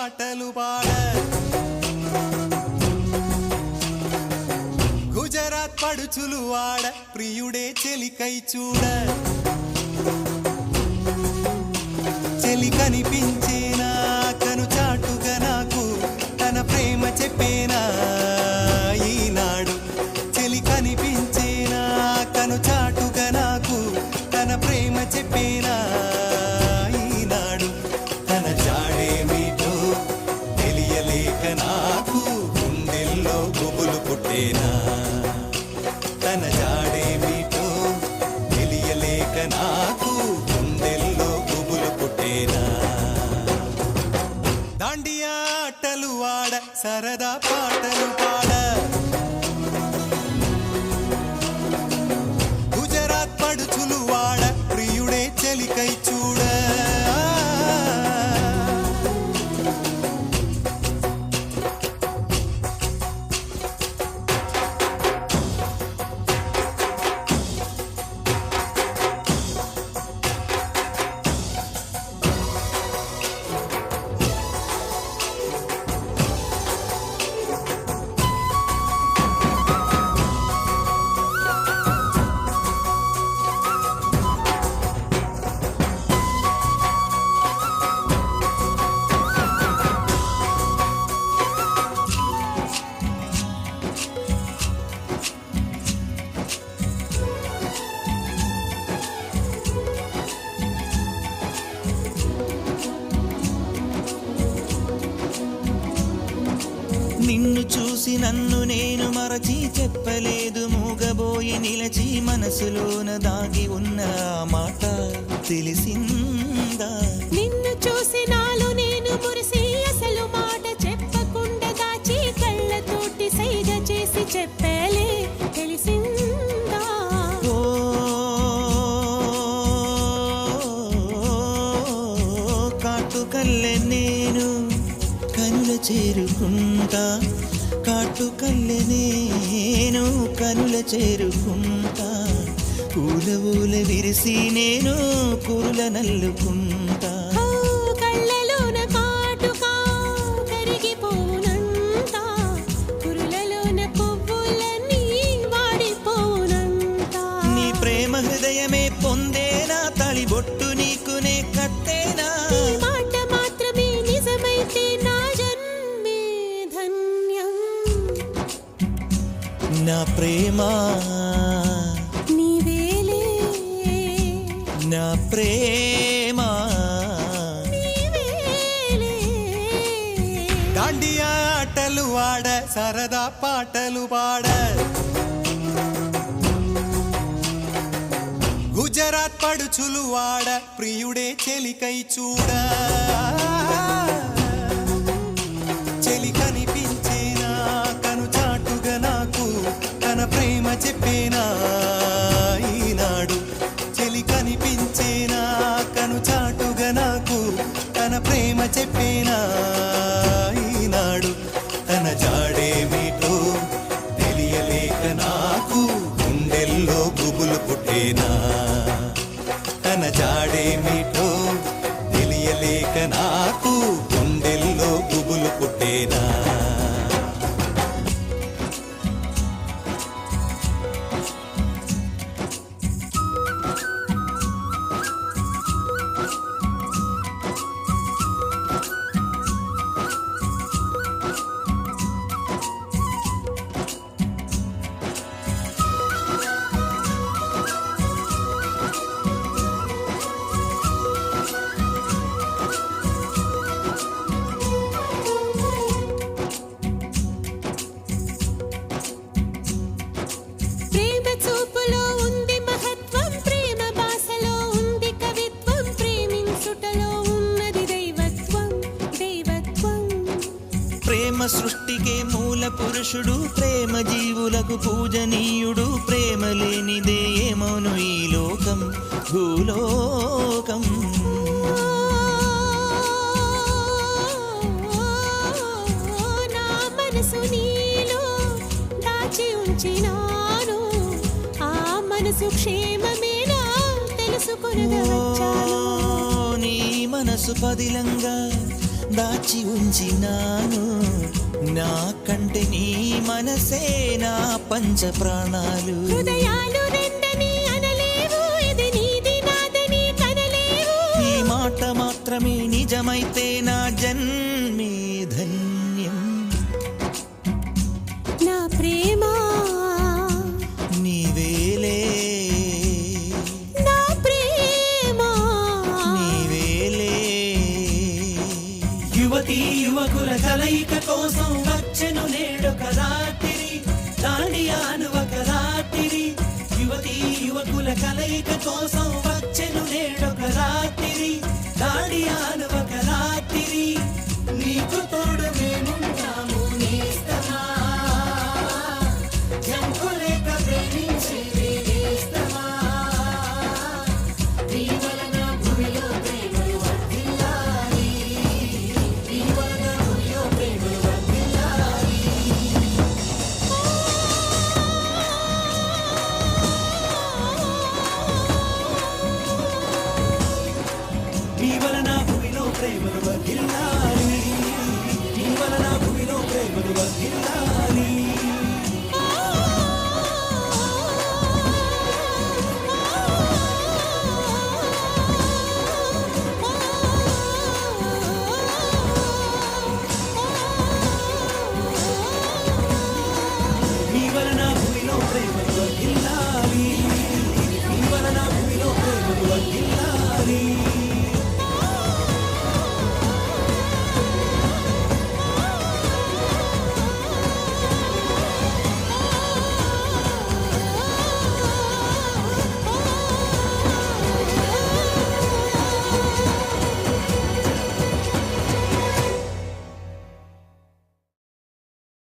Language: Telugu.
పాటలు పాడ గుజరాత్ పడుచులు వాడ ప్రియుడే చెలికై చూడ చెలి కనిపించేనా కను చాటుగా నాకు తన ప్రేమ చెప్పేనా ఈనాడు చెలి కనిపించేనా కను చాటుగా నాకు తన ప్రేమ చెప్పేనా ఈనాడు తన జాడేమిటో తెలియలేక నాకు గుండెల్లో గుబులు పుట్టేనా తన జాడేమిటో తెలియలేక నాకు గుండెల్లో గుబులు పుట్టేనా దాండియా ఆటలు వాడ సరదా పాటలు పాడ గుజరాత్ పడుచులు వాడ ప్రియుడే చెలికై చూడ నిన్ను చూసి నన్ను నేను మరచి చెప్పలేదు మూగబోయి నిలచి మనసులోన దాగి ఉన్న మాట తెలిసిందా నిన్ను చూసి నాలో నేను మురిసి అసలు మాట చెప్పకుండా దాచి కళ్ళతోటి సైగ చేసి చెప్పలే తెలిసిందా ఓ కాటుకల్లె నేను కనుల చేరుకుంటా కాటుకల్లె నేను కనుల చేరుకుంటా పూల ఊల విరిసి నేను కురుల నల్లుకుంటా కళ్ళలోన కాటుకా కరిగిపోనంతా కురులలోన పువ్వులన్నీ వాడిపోనంతా నీ ప్రేమ హృదయమే పొందేనా తళిబొట్టు నీకునే కట్టేనా ఈ మాట మాత్రమే నిజమైతే నా జన్మే ధన్యం నా ప్రేమ నీవేలే నా ప్రేమ నీవేలే దాండియా ఆటలు వాడ సరదా పాటలు పాడ గుజరాత్ పడుచులు వాడ ప్రియుడే చెలికై చూడ చెలి కనిపించేనా కను చాటుగా నాకు తన ప్రేమ చెప్పేనా ఈనాడు చెలి కనిపించేనా కను చాటుగా నాకు తన ప్రేమ చెప్పేనా ఈనాడు తన జాడేమిటో తెలియలేక నాకు గుండెల్లో గుబులు పుట్టేనా తన జాడేమిటో తెలియలేక నాకు గుండెల్లో గుబులు పుట్టేనా ప్రేమ చూపులో ఉంది మహత్వం ప్రేమ భాషలో ఉంది కవిత్వం ప్రేమించుటలో ఉన్నది దైవత్వం దైవత్వం ప్రేమ సృష్టికే మూల పురుషుడు ప్రేమ జీవులకు పూజనీయుడు ప్రేమ లేనిదే ఏమోను ఈ లోకం భూలోకం నా మనసు నీలో దాచి ఉంచినాను ఆ మనసు క్షేమమేనా తెలుసుకొనగా వచ్చాను నీ మనసు పదిలంగా దాచి ఉంచినాను నా కంటే నీ మనసే నా పంచ ప్రాణాలు హృదయాలు రెండని అనలేవు ఇది నీది నాదని కనలేవు ఈ మాట మాత్రమే నిజమైతే నా జన్మే ధన్యం నా ప్రేమ నీవేలే నా ప్రేమ నీవేలే యువతీ యువకుల కలయిక కోసం వచ్చెను నేడొక రాత్రి దాండియాను ఒక రాత్రి యువతీ యువకుల కలయిక కోసం వచ్చెను నేడొక రాత్రి దాండియాను ఒక రాత్రి నీకు తోడు మేముంటాము నేస్తమా జంకులేక ప్రేమించి నేస్తమా నీ వలన భూమిలో ప్రేమలు వర్ధిల్లాలి నీ వలన భూమిలో ప్రేమలు వర్ధిల్లాలి నీ వలన భూమిలో ప్రేమలు వర్ధిల్లాలి నీ వలన భూమిలో ప్రేమలు వర్ధిల్లాలి